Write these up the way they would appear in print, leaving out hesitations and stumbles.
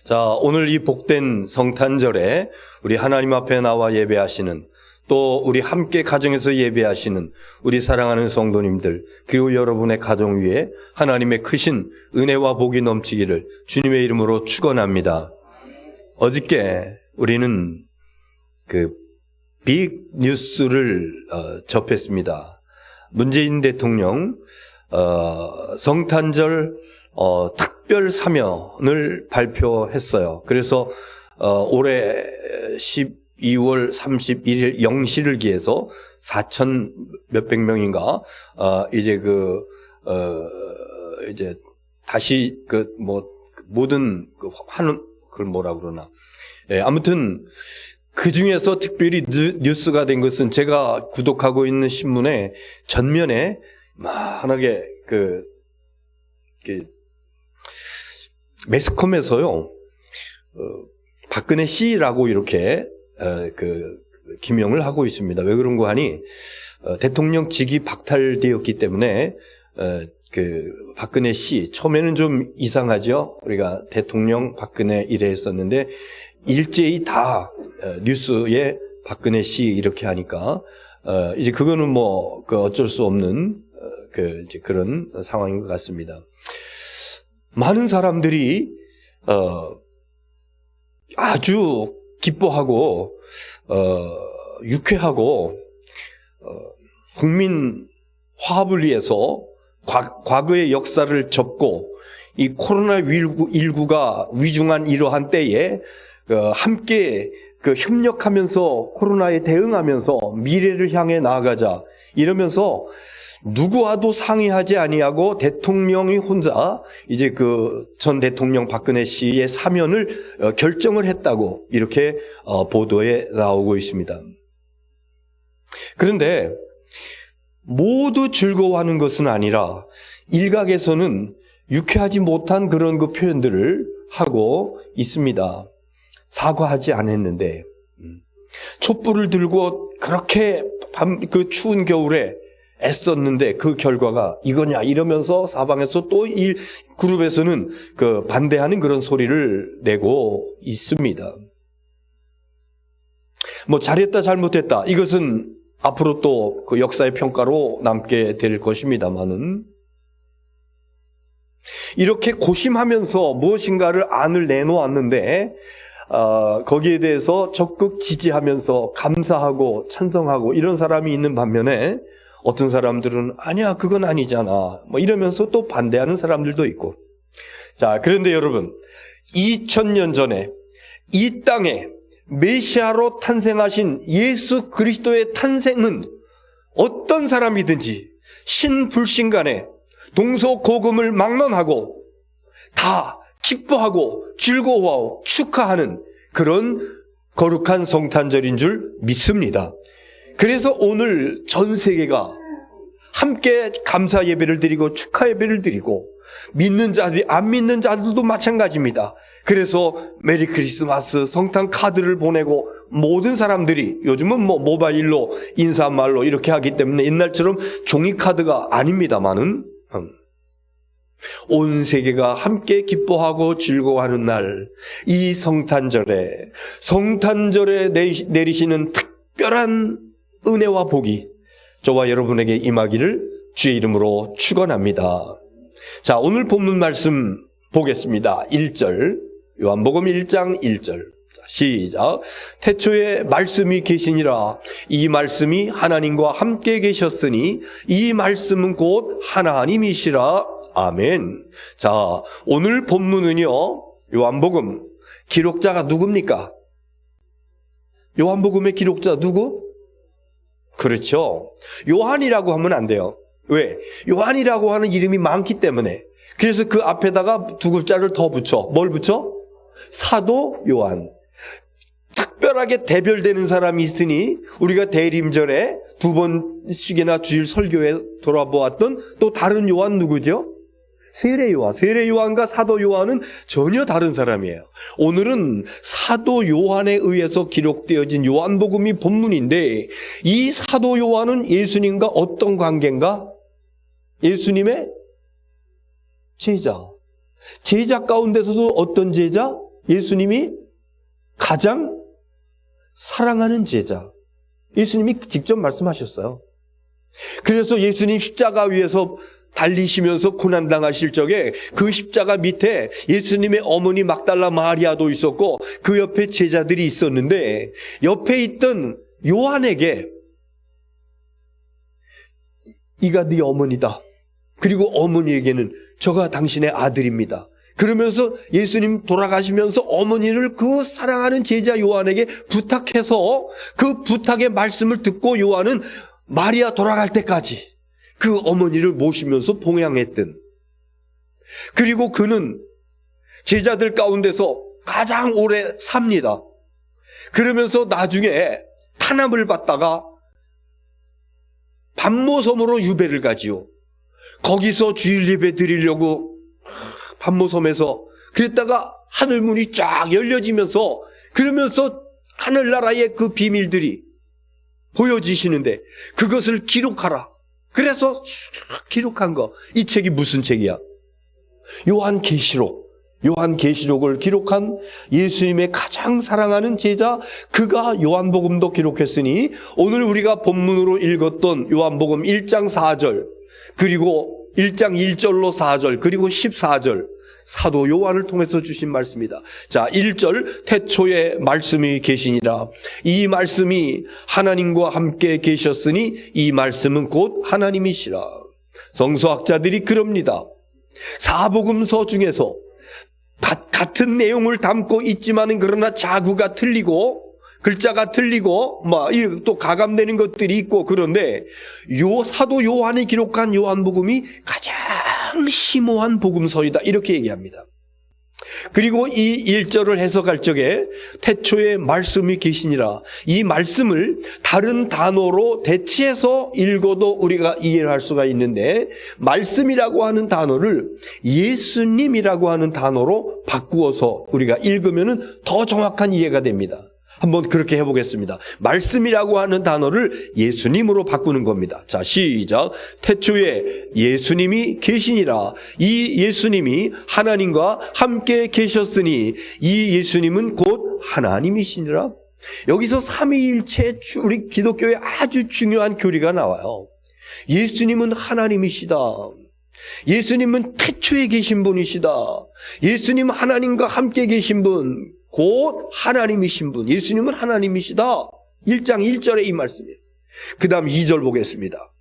자, 오늘 이 복된 성탄절에 우리 하나님 앞에 나와 예배하시는, 또 우리 함께 가정에서 예배하시는 우리 사랑하는 성도님들, 그리고 여러분의 가정 위에 하나님의 크신 은혜와 복이 넘치기를 주님의 이름으로 축원합니다. 어저께 우리는 빅 뉴스를 접했습니다. 문재인 대통령 성탄절 특별 사면을 발표했어요. 그래서 올해 12월 31일 0시를 기해서 4천 몇백 명인가 이제 이제 다시 모든 하는 그걸 뭐라 그러나, 예, 아무튼 그 중에서 특별히 뉴스가 된 것은 제가 구독하고 있는 신문의 전면에 만하게 매스컴에서요, 박근혜 씨라고 이렇게 기명을 하고 있습니다. 왜 그런가 하니, 대통령 직위 박탈되었기 때문에 박근혜 씨, 처음에는 좀 이상하죠. 우리가 대통령 박근혜 이래 했었는데 일제히 다 뉴스에 박근혜 씨 이렇게 하니까 이제 그거는 어쩔 수 없는 이제 그런 상황인 것 같습니다. 많은 사람들이 아주 기뻐하고 유쾌하고 국민 화합을 위해서 과거의 역사를 접고 이 코로나19가 위중한 이러한 때에 함께 협력하면서 코로나에 대응하면서 미래를 향해 나아가자 이러면서 누구와도 상의하지 아니하고 대통령이 혼자 이제 전 대통령 박근혜 씨의 사면을 결정을 했다고 이렇게 보도에 나오고 있습니다. 그런데 모두 즐거워하는 것은 아니라 일각에서는 유쾌하지 못한 그런 표현들을 하고 있습니다. 사과하지 않았는데, 촛불을 들고 그렇게 추운 겨울에 애썼는데 그 결과가 이거냐 이러면서 사방에서 또 이 그룹에서는 반대하는 그런 소리를 내고 있습니다. 잘했다 잘못했다 이것은 앞으로 또 역사의 평가로 남게 될 것입니다만은, 이렇게 고심하면서 무엇인가를 안을 내놓았는데 거기에 대해서 적극 지지하면서 감사하고 찬성하고 이런 사람이 있는 반면에 어떤 사람들은 아니야 그건 아니잖아 이러면서 또 반대하는 사람들도 있고. 자, 그런데 여러분, 2000년 전에 이 땅에 메시아로 탄생하신 예수 그리스도의 탄생은 어떤 사람이든지 신불신간에 동서고금을 막론하고 다 기뻐하고 즐거워하고 축하하는 그런 거룩한 성탄절인 줄 믿습니다. 그래서 오늘 전 세계가 함께 감사 예배를 드리고 축하 예배를 드리고, 믿는 자들이 안 믿는 자들도 마찬가지입니다. 그래서 메리 크리스마스 성탄 카드를 보내고 모든 사람들이 요즘은 모바일로 인사말로 이렇게 하기 때문에 옛날처럼 종이 카드가 아닙니다만은 온 세계가 함께 기뻐하고 즐거워하는 날, 이 성탄절에 내리시는 특별한 은혜와 복이 저와 여러분에게 임하기를 주의 이름으로 축원합니다. 자, 오늘 본문 말씀 보겠습니다. 1절, 요한복음 1장 1절. 시작. 태초에 말씀이 계시니라. 이 말씀이 하나님과 함께 계셨으니 이 말씀은 곧 하나님이시라. 아멘. 자, 오늘 본문은요, 요한복음 기록자가 누굽니까? 요한복음의 기록자 누구? 그렇죠. 요한이라고 하면 안 돼요. 왜? 요한이라고 하는 이름이 많기 때문에. 그래서 그 앞에다가 두 글자를 더 붙여. 뭘 붙여? 사도 요한. 특별하게 대별되는 사람이 있으니 우리가 대림절에 2번씩이나 주일 설교에 돌아보았던 또 다른 요한 누구죠? 세례 요한. 세례 요한과 사도 요한은 전혀 다른 사람이에요. 오늘은 사도 요한에 의해서 기록되어진 요한복음이 본문인데, 이 사도 요한은 예수님과 어떤 관계인가? 예수님의 제자. 제자 가운데서도 어떤 제자? 예수님이 가장 사랑하는 제자. 예수님이 직접 말씀하셨어요. 그래서 예수님 십자가 위에서 달리시면서 고난당하실 적에 그 십자가 밑에 예수님의 어머니 막달라 마리아도 있었고 그 옆에 제자들이 있었는데 옆에 있던 요한에게 이가 네 어머니다. 그리고 어머니에게는 저가 당신의 아들입니다. 그러면서 예수님 돌아가시면서 어머니를 그 사랑하는 제자 요한에게 부탁해서 그 부탁의 말씀을 듣고 요한은 마리아 돌아갈 때까지 그 어머니를 모시면서 봉양했던, 그리고 그는 제자들 가운데서 가장 오래 삽니다. 그러면서 나중에 탄압을 받다가 반모섬으로 유배를 가지요. 거기서 주일 예배 드리려고 반모섬에서 그랬다가 하늘문이 쫙 열려지면서 그러면서 하늘나라의 그 비밀들이 보여지시는데 그것을 기록하라. 그래서 기록한 거. 이 책이 무슨 책이야? 요한계시록. 요한계시록을 기록한 예수님의 가장 사랑하는 제자, 그가 요한복음도 기록했으니 오늘 우리가 본문으로 읽었던 요한복음 1장 4절 그리고 1장 1절로 4절 그리고 14절 사도 요한을 통해서 주신 말씀이다. 자, 1절 태초에 말씀이 계시니라. 이 말씀이 하나님과 함께 계셨으니 이 말씀은 곧 하나님이시라. 성서학자들이 그럽니다. 사복음서 중에서 같은 내용을 담고 있지만은 그러나 자구가 틀리고 글자가 틀리고 또 가감되는 것들이 있고, 그런데 사도 요한이 기록한 요한복음이 가장 심오한 복음서이다 이렇게 얘기합니다. 그리고 이 1절을 해석할 적에 태초에 말씀이 계시니라, 이 말씀을 다른 단어로 대체해서 읽어도 우리가 이해를 할 수가 있는데 말씀이라고 하는 단어를 예수님이라고 하는 단어로 바꾸어서 우리가 읽으면 더 정확한 이해가 됩니다. 한번 그렇게 해보겠습니다. 말씀이라고 하는 단어를 예수님으로 바꾸는 겁니다. 자, 시작. 태초에 예수님이 계시니라. 이 예수님이 하나님과 함께 계셨으니 이 예수님은 곧 하나님이시니라. 여기서 삼위일체 우리 기독교의 아주 중요한 교리가 나와요. 예수님은 하나님이시다. 예수님은 태초에 계신 분이시다. 예수님 하나님과 함께 계신 분, 곧 하나님이신 분, 예수님은 하나님이시다. 1장 1절에 이 말씀이에요. 그 다음 2절 보겠습니다.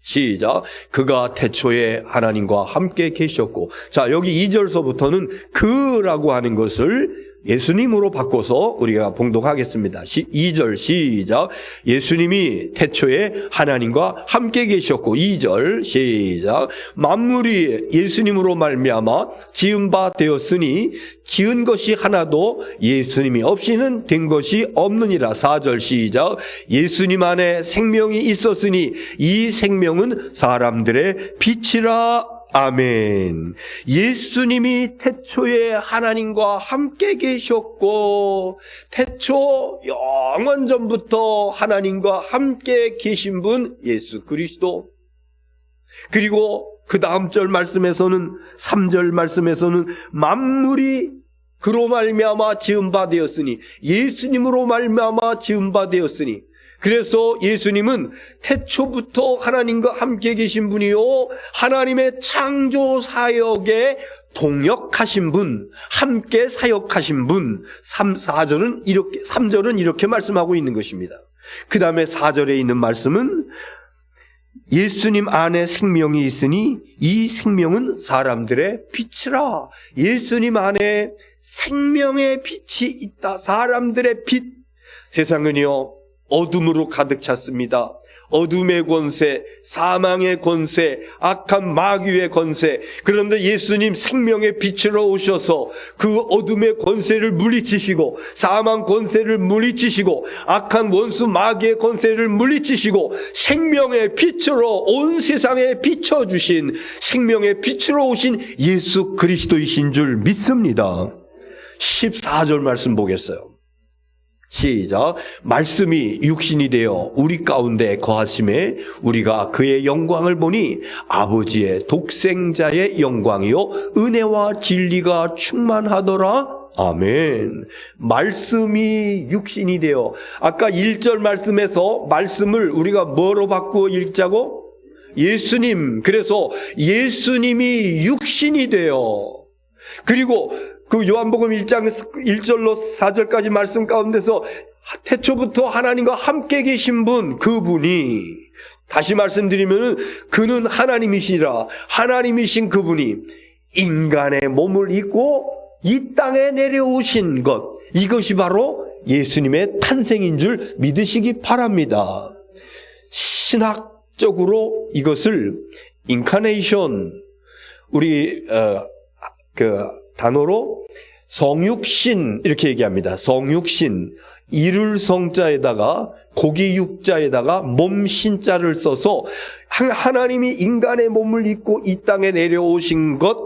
시작. 그가 태초에 하나님과 함께 계셨고, 자, 여기 2절서부터는 그라고 하는 것을 예수님으로 바꿔서 우리가 봉독하겠습니다. 2절 시작. 예수님이 태초에 하나님과 함께 계셨고, 2절 시작. 만물이 예수님으로 말미암아 지은 바 되었으니 지은 것이 하나도 예수님이 없이는 된 것이 없느니라. 4절 시작. 예수님 안에 생명이 있었으니 이 생명은 사람들의 빛이라. 아멘. 예수님이 태초에 하나님과 함께 계셨고, 태초 영원 전부터 하나님과 함께 계신 분 예수 그리스도. 그리고 그 다음 절 말씀에서는 3절 말씀에서는 만물이 그로 말미암아 지은 바 되었으니, 예수님으로 말미암아 지은 바 되었으니, 그래서 예수님은 태초부터 하나님과 함께 계신 분이요, 하나님의 창조 사역에 동역하신 분, 함께 사역하신 분. 3절은 이렇게 말씀하고 있는 것입니다. 그 다음에 4절에 있는 말씀은 예수님 안에 생명이 있으니 이 생명은 사람들의 빛이라. 예수님 안에 생명의 빛이 있다. 사람들의 빛. 세상은요 어둠으로 가득 찼습니다. 어둠의 권세, 사망의 권세, 악한 마귀의 권세. 그런데 예수님 생명의 빛으로 오셔서 그 어둠의 권세를 물리치시고, 사망 권세를 물리치시고, 악한 원수 마귀의 권세를 물리치시고, 생명의 빛으로 온 세상에 비춰주신, 생명의 빛으로 오신 예수 그리스도이신 줄 믿습니다. 14절 말씀 보겠어요. 시작. 말씀이 육신이 되어 우리 가운데 거하심에 우리가 그의 영광을 보니 아버지의 독생자의 영광이요 은혜와 진리가 충만하더라. 아멘. 말씀이 육신이 되어, 아까 1절 말씀에서 말씀을 우리가 뭐로 바꾸어 읽자고? 예수님. 그래서 예수님이 육신이 되어, 그리고 그 요한복음 1장 1절로 4절까지 말씀 가운데서 태초부터 하나님과 함께 계신 분, 그분이, 다시 말씀드리면 그는 하나님이시라, 하나님이신 그분이 인간의 몸을 입고 이 땅에 내려오신 것, 이것이 바로 예수님의 탄생인 줄 믿으시기 바랍니다. 신학적으로 이것을 인카네이션, 우리 단어로 성육신 이렇게 얘기합니다. 성육신, 이룰 성자에다가 고기 육자에다가 몸 신자를 써서 하나님이 인간의 몸을 입고 이 땅에 내려오신 것,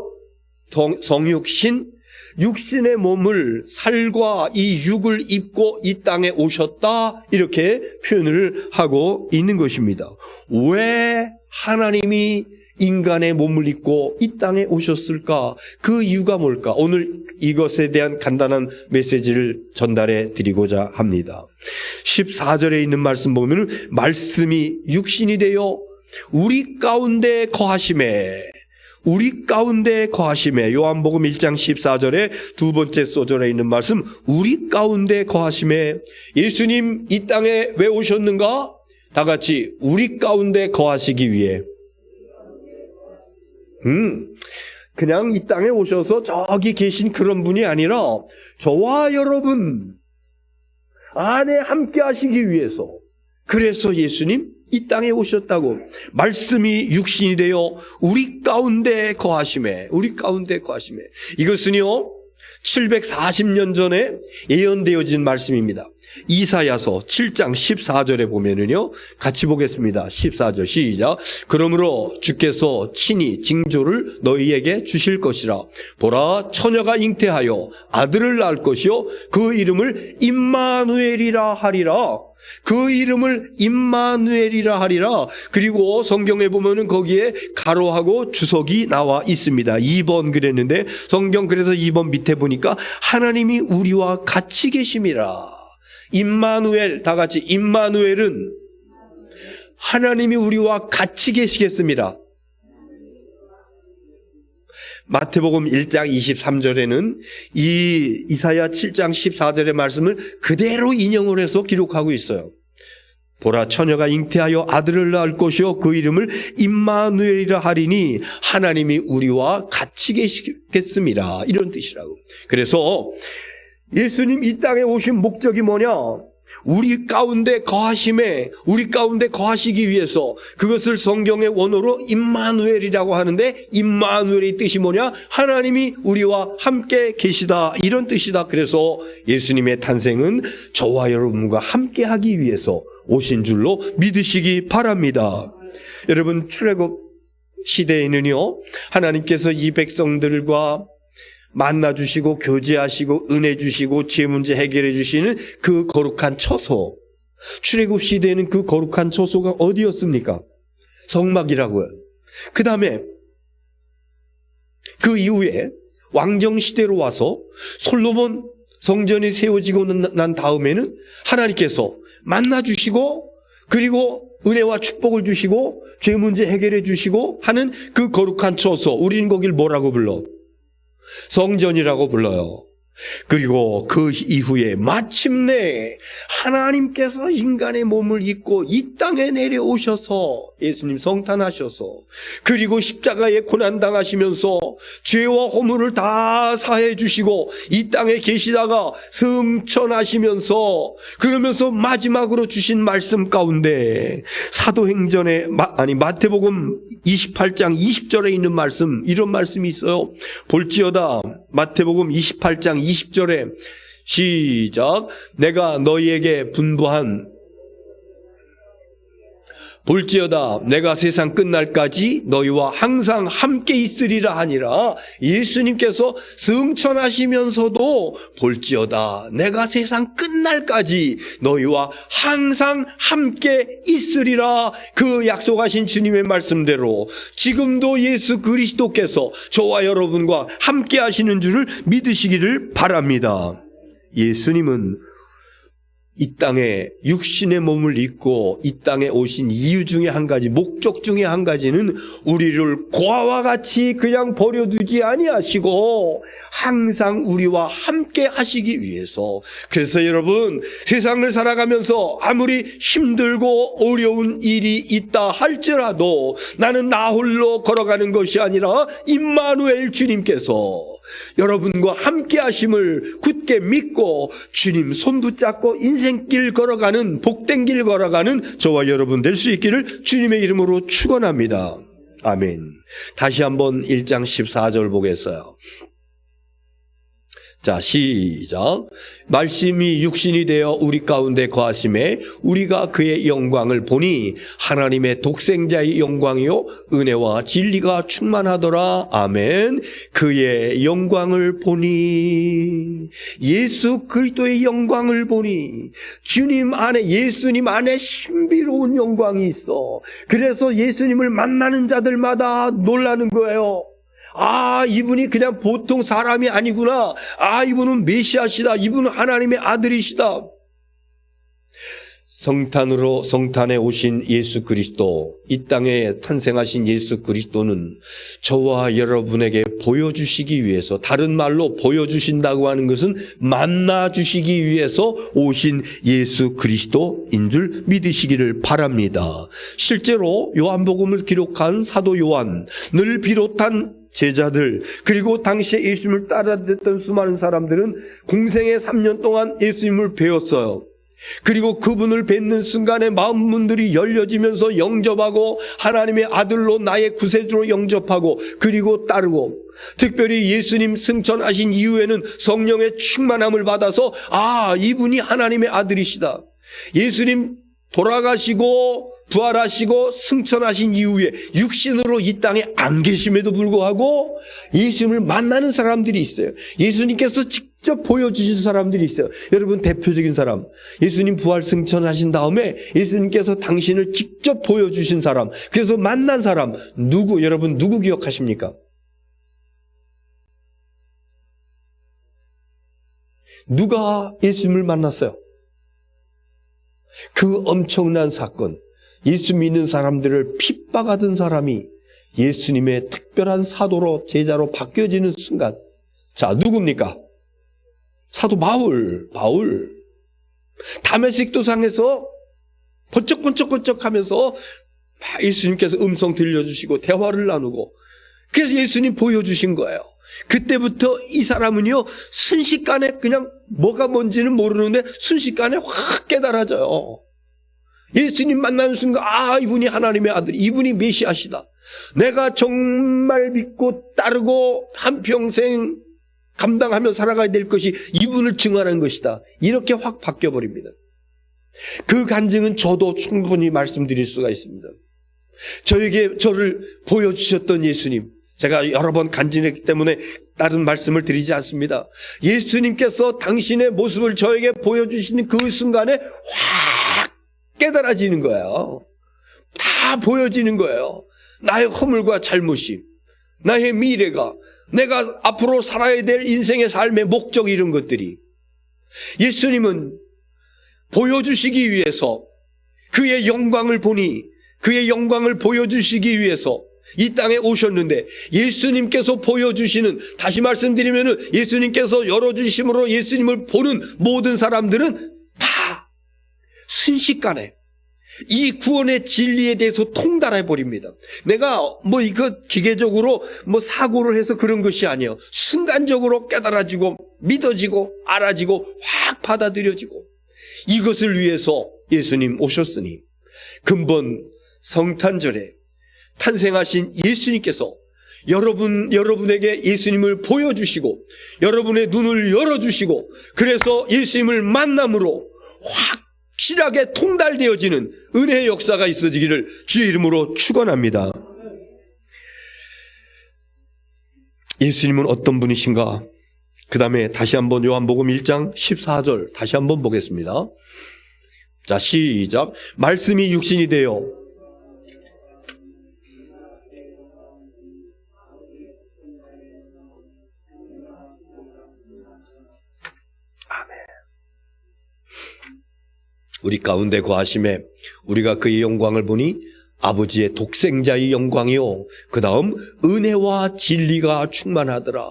성육신, 육신의 몸을, 살과 이 육을 입고 이 땅에 오셨다, 이렇게 표현을 하고 있는 것입니다. 왜 하나님이 인간의 몸을 입고 이 땅에 오셨을까? 그 이유가 뭘까? 오늘 이것에 대한 간단한 메시지를 전달해 드리고자 합니다. 14절에 있는 말씀 보면 말씀이 육신이 되어 우리 가운데 거하심에, 우리 가운데 거하심에, 요한복음 1장 14절에 두 번째 소절에 있는 말씀, 우리 가운데 거하심에, 예수님 이 땅에 왜 오셨는가? 다 같이 우리 가운데 거하시기 위해. 그냥 이 땅에 오셔서 저기 계신 그런 분이 아니라 저와 여러분 안에 함께 하시기 위해서, 그래서 예수님 이 땅에 오셨다고. 말씀이 육신이 되어 우리 가운데 거하심에, 우리 가운데 거하심에. 이것은요 740년 전에 예언되어진 말씀입니다. 이사야서 7장 14절에 보면은요, 같이 보겠습니다. 14절 시작. 그러므로 주께서 친히 징조를 너희에게 주실 것이라. 보라, 처녀가 잉태하여 아들을 낳을 것이요 그 이름을 임마누엘이라 하리라. 그 이름을 임마누엘이라 하리라. 그리고 성경에 보면은 거기에 가로하고 주석이 나와 있습니다. 2번 그랬는데 성경 그래서 2번 밑에 보니까 하나님이 우리와 같이 계심이라. 임마누엘, 다 같이 임마누엘은 하나님이 우리와 같이 계시겠습니다. 마태복음 1장 23절에는 이 이사야 7장 14절의 말씀을 그대로 인용을 해서 기록하고 있어요. 보라, 처녀가 잉태하여 아들을 낳을 것이요 그 이름을 임마누엘이라 하리니 하나님이 우리와 같이 계시겠습니다. 이런 뜻이라고. 그래서 예수님 이 땅에 오신 목적이 뭐냐? 우리 가운데 거하심에, 우리 가운데 거하시기 위해서, 그것을 성경의 원어로 임마누엘이라고 하는데, 임마누엘의 뜻이 뭐냐? 하나님이 우리와 함께 계시다, 이런 뜻이다. 그래서 예수님의 탄생은 저와 여러분과 함께 하기 위해서 오신 줄로 믿으시기 바랍니다. 여러분, 출애굽 시대에는요, 하나님께서 이 백성들과 만나주시고 교제하시고 은혜 주시고 죄 문제 해결해 주시는 그 거룩한 처소, 출애굽 시대에는 그 거룩한 처소가 어디였습니까? 성막이라고요. 그 다음에 그 이후에 왕정시대로 와서 솔로몬 성전이 세워지고 난 다음에는 하나님께서 만나주시고 그리고 은혜와 축복을 주시고 죄 문제 해결해 주시고 하는 그 거룩한 처소, 우리는 거길 뭐라고 불러? 성전이라고 불러요. 그리고 그 이후에 마침내 하나님께서 인간의 몸을 입고 이 땅에 내려오셔서 예수님 성탄하셔서, 그리고 십자가에 고난당하시면서 죄와 허물을 다 사해 주시고 이 땅에 계시다가 승천하시면서, 그러면서 마지막으로 주신 말씀 가운데 사도행전에 마태복음 28장 20절에 있는 말씀, 이런 말씀이 있어요. 볼지어다, 마태복음 28장 20절에 시작. 내가 너희에게 분부한 볼지어다 내가 세상 끝날까지 너희와 항상 함께 있으리라 하니라. 예수님께서 승천하시면서도 볼지어다 내가 세상 끝날까지 너희와 항상 함께 있으리라, 그 약속하신 주님의 말씀대로 지금도 예수 그리스도께서 저와 여러분과 함께 하시는 줄을 믿으시기를 바랍니다. 예수님은 이 땅에 육신의 몸을 입고 이 땅에 오신 이유 중에 한 가지, 목적 중에 한 가지는 우리를 고아와 같이 그냥 버려두지 아니하시고 항상 우리와 함께 하시기 위해서. 그래서 여러분, 세상을 살아가면서 아무리 힘들고 어려운 일이 있다 할지라도 나는 나 홀로 걸어가는 것이 아니라 임마누엘 주님께서 여러분과 함께 하심을 굳게 믿고 주님 손 붙잡고 인생길 걸어가는, 복된 길 걸어가는 저와 여러분 될 수 있기를 주님의 이름으로 축원합니다. 아멘. 다시 한번 1장 14절 보겠어요. 자, 시작. 말씀이 육신이 되어 우리 가운데 거하심에 우리가 그의 영광을 보니 하나님의 독생자의 영광이요 은혜와 진리가 충만하더라. 아멘. 그의 영광을 보니, 예수 그리스도의 영광을 보니, 주님 안에, 예수님 안에 신비로운 영광이 있어. 그래서 예수님을 만나는 자들마다 놀라는 거예요. 아, 이분이 그냥 보통 사람이 아니구나. 아, 이분은 메시아시다. 이분은 하나님의 아들이시다. 성탄에 오신 예수 그리스도, 이 땅에 탄생하신 예수 그리스도는 저와 여러분에게 보여주시기 위해서, 다른 말로 보여주신다고 하는 것은 만나주시기 위해서 오신 예수 그리스도인 줄 믿으시기를 바랍니다. 실제로 요한복음을 기록한 사도 요한을 비롯한 제자들, 그리고 당시에 예수님을 따라듣던 수많은 사람들은 공생의 3년 동안 예수님을 배웠어요. 그리고 그분을 뵙는 순간에 마음 문들이 열려지면서 영접하고 하나님의 아들로, 나의 구세주로 영접하고 그리고 따르고, 특별히 예수님 승천하신 이후에는 성령의 충만함을 받아서 아, 이분이 하나님의 아들이시다. 예수님 돌아가시고 부활하시고 승천하신 이후에 육신으로 이 땅에 안 계심에도 불구하고 예수님을 만나는 사람들이 있어요. 예수님께서 직접 보여주신 사람들이 있어요. 여러분, 대표적인 사람, 예수님 부활 승천하신 다음에 예수님께서 당신을 직접 보여주신 사람, 그래서 만난 사람 누구, 여러분 누구 기억하십니까? 누가 예수님을 만났어요? 그 엄청난 사건, 예수 믿는 사람들을 핍박하던 사람이 예수님의 특별한 사도로, 제자로 바뀌어지는 순간, 자, 누굽니까? 사도 바울. 다메섹 도상에서 번쩍번쩍 하면서 예수님께서 음성 들려주시고 대화를 나누고, 그래서 예수님 보여주신 거예요. 그때부터 이 사람은요, 순식간에 그냥 뭐가 뭔지는 모르는데 순식간에 확 깨달아져요. 예수님 만나는 순간, 아, 이분이 하나님의 아들, 이분이 메시아시다. 내가 정말 믿고 따르고 한평생 감당하며 살아가야 될 것이 이분을 증언하는 것이다. 이렇게 확 바뀌어버립니다. 그 간증은 저도 충분히 말씀드릴 수가 있습니다. 저를 보여주셨던 예수님, 제가 여러 번 간증했기 때문에 다른 말씀을 드리지 않습니다. 예수님께서 당신의 모습을 저에게 보여주시는 그 순간에 확 깨달아지는 거예요. 다 보여지는 거예요. 나의 허물과 잘못이, 나의 미래가, 내가 앞으로 살아야 될 인생의 삶의 목적, 이런 것들이 예수님은 보여주시기 위해서, 그의 영광을 보니 그의 영광을 보여주시기 위해서 이 땅에 오셨는데, 예수님께서 보여주시는, 다시 말씀드리면은 예수님께서 열어주심으로 예수님을 보는 모든 사람들은 다 순식간에 이 구원의 진리에 대해서 통달해 버립니다. 내가 이거 기계적으로 사고를 해서 그런 것이 아니에요. 순간적으로 깨달아지고 믿어지고 알아지고 확 받아들여지고, 이것을 위해서 예수님 오셨으니 근본 성탄절에 탄생하신 예수님께서 여러분에게 예수님을 보여주시고 여러분의 눈을 열어주시고, 그래서 예수님을 만남으로 확 확실하게 통달되어지는 은혜의 역사가 있어지기를 주의 이름으로 축원합니다. 예수님은 어떤 분이신가? 그 다음에 다시 한번 요한복음 1장 14절 다시 한번 보겠습니다. 자, 시작. 말씀이 육신이 되어 우리 가운데 거하심에 우리가 그의 영광을 보니 아버지의 독생자의 영광이요, 그 다음 은혜와 진리가 충만하더라.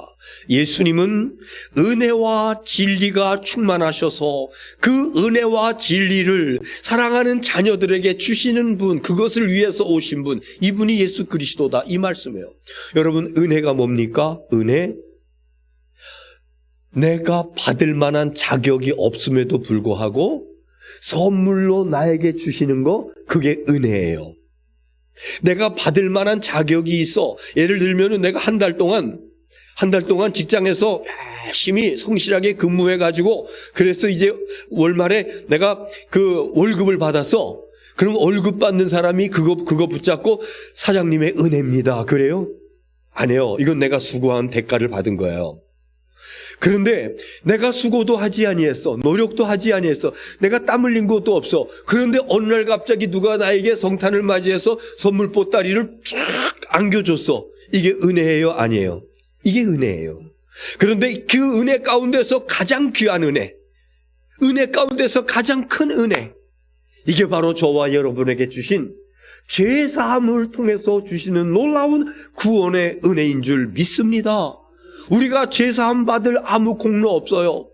예수님은 은혜와 진리가 충만하셔서 그 은혜와 진리를 사랑하는 자녀들에게 주시는 분, 그것을 위해서 오신 분, 이분이 예수 그리스도다, 이 말씀이에요. 여러분, 은혜가 뭡니까? 은혜? 내가 받을 만한 자격이 없음에도 불구하고 선물로 나에게 주시는 거, 그게 은혜예요. 내가 받을 만한 자격이 있어. 예를 들면 내가 한 달 동안 직장에서 열심히 성실하게 근무해가지고, 그래서 이제 월말에 내가 그 월급을 받았어. 그럼 월급 받는 사람이 그거 붙잡고 사장님의 은혜입니다, 그래요? 안 해요. 이건 내가 수고한 대가를 받은 거예요. 그런데 내가 수고도 하지 아니했어. 노력도 하지 아니했어. 내가 땀 흘린 것도 없어. 그런데 어느 날 갑자기 누가 나에게 성탄을 맞이해서 선물 보따리를 쫙 안겨줬어. 이게 은혜예요? 아니에요? 이게 은혜예요. 그런데 그 은혜 가운데서 가장 귀한 은혜, 은혜 가운데서 가장 큰 은혜, 이게 바로 저와 여러분에게 주신 죄사함을 통해서 주시는 놀라운 구원의 은혜인 줄 믿습니다. 우리가 죄사함 받을 아무 공로 없어요.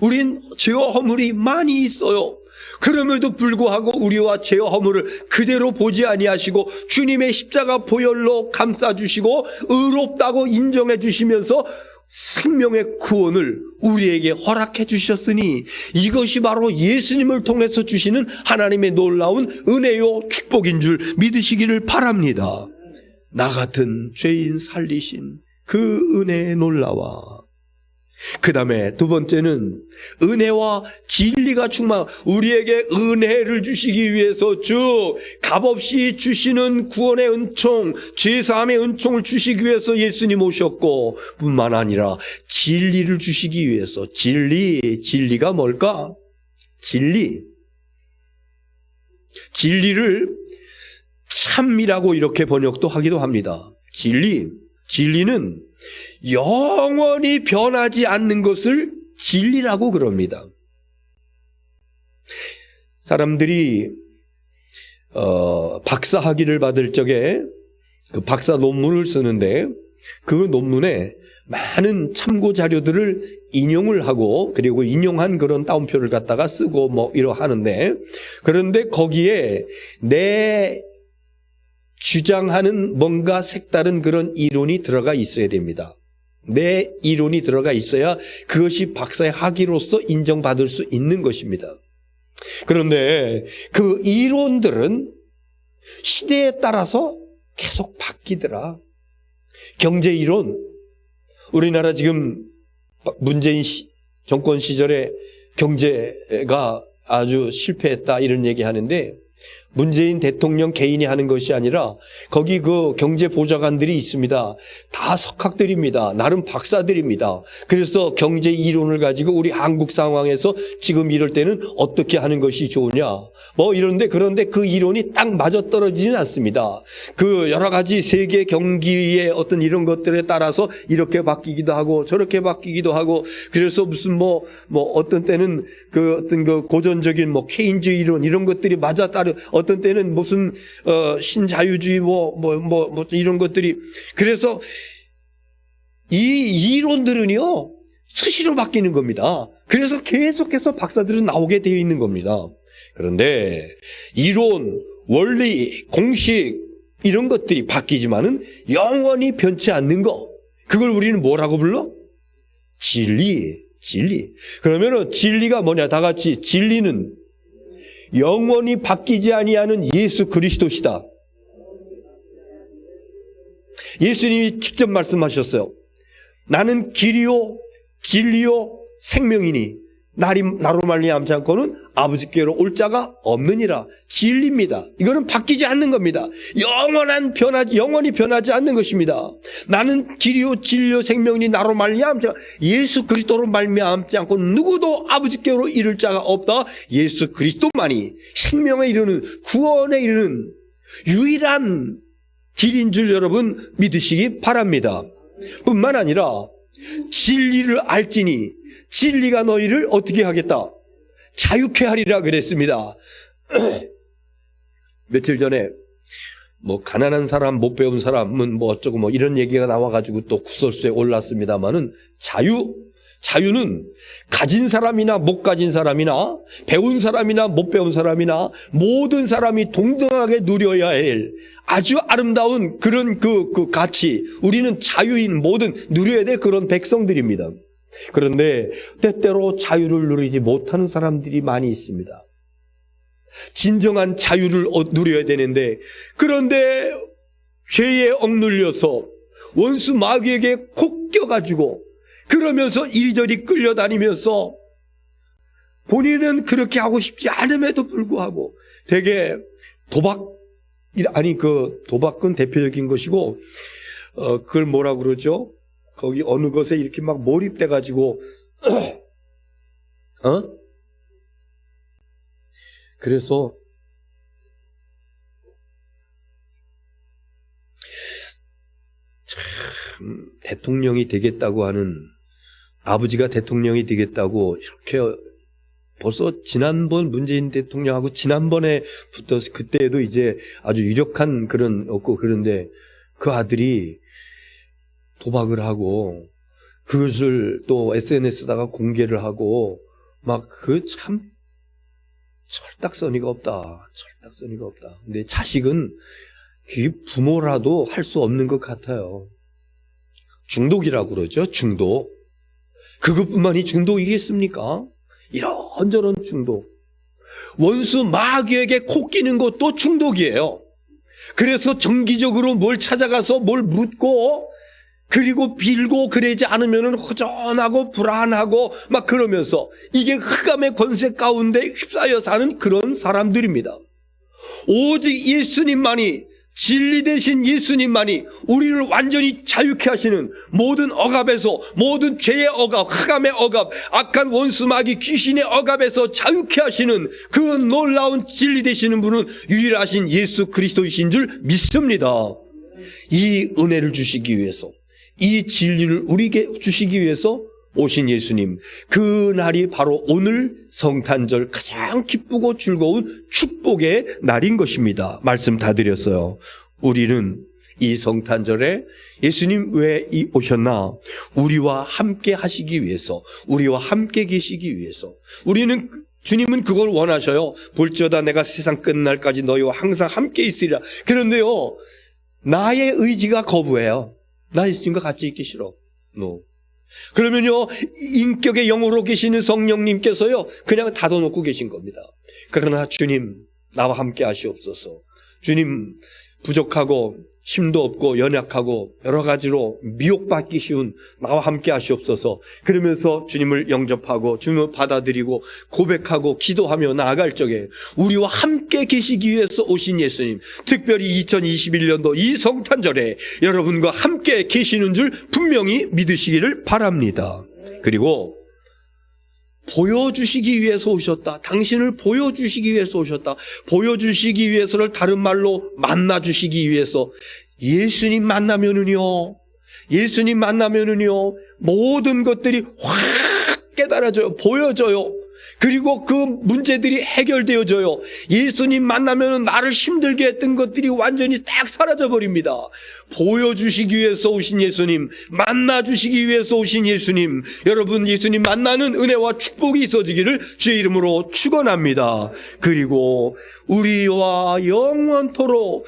우린 죄와 허물이 많이 있어요. 그럼에도 불구하고 우리와 죄와 허물을 그대로 보지 아니하시고 주님의 십자가 보혈로 감싸주시고 의롭다고 인정해 주시면서 생명의 구원을 우리에게 허락해 주셨으니, 이것이 바로 예수님을 통해서 주시는 하나님의 놀라운 은혜요 축복인 줄 믿으시기를 바랍니다. 나 같은 죄인 살리신 그 은혜의 놀라와, 그 다음에 두 번째는 은혜와 진리가 충만, 우리에게 은혜를 주시기 위해서 즉 값없이 주시는 구원의 은총, 죄사함의 은총을 주시기 위해서 예수님 오셨고, 뿐만 아니라 진리를 주시기 위해서, 진리가 뭘까? 진리를 참이라고 이렇게 번역도 하기도 합니다. 진리는 영원히 변하지 않는 것을 진리라고 그럽니다. 사람들이 박사 학위를 받을 적에 그 박사 논문을 쓰는데, 그 논문에 많은 참고 자료들을 인용을 하고, 그리고 인용한 그런 따옴표를 갖다가 쓰고 뭐 이러 하는데, 그런데 거기에 내 주장하는 뭔가 색다른 그런 이론이 들어가 있어야 됩니다. 내 이론이 들어가 있어야 그것이 박사의 학위로서 인정받을 수 있는 것입니다. 그런데 그 이론들은 시대에 따라서 계속 바뀌더라. 경제 이론, 우리나라 지금 문재인 정권 시절에 경제가 아주 실패했다 이런 얘기 하는데, 문재인 대통령 개인이 하는 것이 아니라 거기 그 경제보좌관들이 있습니다. 다 석학들입니다. 나름 박사들입니다. 그래서 경제 이론을 가지고 우리 한국 상황에서 지금 이럴 때는 어떻게 하는 것이 좋으냐 뭐 이런데, 그런데 그 이론이 딱 맞아떨어지지는 않습니다. 그 여러 가지 세계 경기의 어떤 이런 것들에 따라서 이렇게 바뀌기도 하고 저렇게 바뀌기도 하고, 그래서 무슨 뭐 어떤 때는 그 어떤 그 고전적인 뭐 케인즈 이론 이런 것들이 맞아 따르, 어떤 때는 무슨 신자유주의 뭐 이런 것들이, 그래서 이 이론들은요 수시로 바뀌는 겁니다. 그래서 계속해서 박사들은 나오게 되어 있는 겁니다. 그런데 이론, 원리, 공식 이런 것들이 바뀌지만은 영원히 변치 않는 거, 그걸 우리는 뭐라고 불러? 진리. 그러면은 진리가 뭐냐? 다 같이 진리는 영원히 바뀌지 아니하는 예수 그리스도시다. 예수님이 직접 말씀하셨어요. 나는 길이요 진리요 생명이니 나로 말미암지 않고는 아버지께로 올 자가 없느니라. 진리입니다. 이거는 바뀌지 않는 겁니다. 영원히 변하지 않는 것입니다. 나는 길이요 진리요 생명이니 나로 말미암지 예수 그리스도로 말미암지 않고 누구도 아버지께로 이를 자가 없다. 예수 그리스도만이 생명에 이르는, 구원에 이르는 유일한 길인 줄 여러분 믿으시기 바랍니다. 뿐만 아니라 진리를 알지니 진리가 너희를 어떻게 하겠다? 자유케 하리라 그랬습니다. 며칠 전에 가난한 사람, 못 배운 사람은 어쩌고 이런 얘기가 나와가지고 또 구설수에 올랐습니다만은 자유는 가진 사람이나 못 가진 사람이나 배운 사람이나 못 배운 사람이나 모든 사람이 동등하게 누려야 할 아주 아름다운 그런 그 가치, 우리는 자유인 모든 누려야 될 그런 백성들입니다. 그런데 때때로 자유를 누리지 못하는 사람들이 많이 있습니다. 진정한 자유를 누려야 되는데, 그런데 죄에 억눌려서 원수 마귀에게 콕 껴가지고 그러면서 이리저리 끌려다니면서 본인은 그렇게 하고 싶지 않음에도 불구하고 되게 도박은 대표적인 것이고, 그걸 뭐라 그러죠? 거기 어느 것에 이렇게 막 몰입돼가지고, 그래서 참 대통령이 되겠다고 하는, 아버지가 대통령이 되겠다고 이렇게 벌써 지난번 문재인 대통령하고 지난번에부터 그때도 이제 아주 유력한 그런 없고, 그런데 그 아들이 도박을 하고 그것을 또 SNS에다가 공개를 하고 막 그 참 철딱서니가 없다. 근데 자식은 부모라도 할 수 없는 것 같아요. 중독이라고 그러죠. 중독. 그것뿐만이 중독이겠습니까? 이런저런 중독. 원수 마귀에게 코 끼는 것도 중독이에요. 그래서 정기적으로 뭘 찾아가서 뭘 묻고 그리고 빌고 그러지 않으면 허전하고 불안하고 막 그러면서 이게 흑암의 권세 가운데 휩싸여 사는 그런 사람들입니다. 오직 예수님만이, 진리 되신 예수님만이 우리를 완전히 자유케 하시는, 모든 억압에서, 모든 죄의 억압, 흑암의 억압, 악한 원수 마귀 귀신의 억압에서 자유케 하시는 그 놀라운 진리 되시는 분은 유일하신 예수 그리스도이신 줄 믿습니다. 이 은혜를 주시기 위해서, 이 진리를 우리에게 주시기 위해서 오신 예수님, 그 날이 바로 오늘 성탄절 가장 기쁘고 즐거운 축복의 날인 것입니다. 말씀 다 드렸어요. 우리는 이 성탄절에 예수님 왜 오셨나? 우리와 함께 하시기 위해서, 우리와 함께 계시기 위해서. 주님은 그걸 원하셔요. 볼지어다 내가 세상 끝날까지 너희와 항상 함께 있으리라. 그런데요, 나의 의지가 거부해요. 나 예수님과 같이 있기 싫어. 그러면요, 인격의 영으로 계시는 성령님께서요, 그냥 닫아놓고 계신 겁니다. 그러나 주님, 나와 함께 하시옵소서. 주님, 부족하고 힘도 없고 연약하고 여러 가지로 미혹받기 쉬운 나와 함께 하시옵소서. 그러면서 주님을 영접하고 주님을 받아들이고 고백하고 기도하며 나아갈 적에 우리와 함께 계시기 위해서 오신 예수님, 특별히 2021년도 이 성탄절에 여러분과 함께 계시는 줄 분명히 믿으시기를 바랍니다. 그리고 보여주시기 위해서 오셨다. 당신을 보여주시기 위해서 오셨다. 보여주시기 위해서를 다른 말로 만나주시기 위해서. 예수님 만나면은요, 모든 것들이 확 깨달아져요. 보여져요. 그리고 그 문제들이 해결되어져요. 예수님 만나면 나를 힘들게 했던 것들이 완전히 딱 사라져 버립니다. 보여주시기 위해서 오신 예수님, 만나주시기 위해서 오신 예수님, 여러분 예수님 만나는 은혜와 축복이 있어지기를 주의 이름으로 축원합니다. 그리고 우리와 영원토록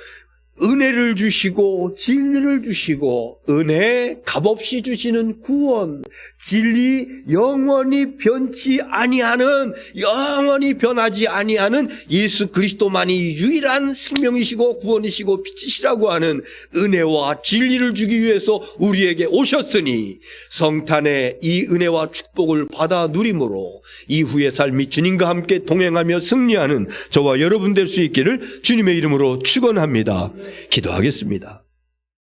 은혜를 주시고 진리를 주시고 은혜 값없이 주시는 구원, 진리 영원히 변치 아니하는 영원히 변하지 아니하는 예수 그리스도만이 유일한 생명이시고 구원이시고 빛이시라고 하는 은혜와 진리를 주기 위해서 우리에게 오셨으니 성탄의 이 은혜와 축복을 받아 누림으로 이후의 삶이 주님과 함께 동행하며 승리하는 저와 여러분 될 수 있기를 주님의 이름으로 축원합니다. 기도하겠습니다.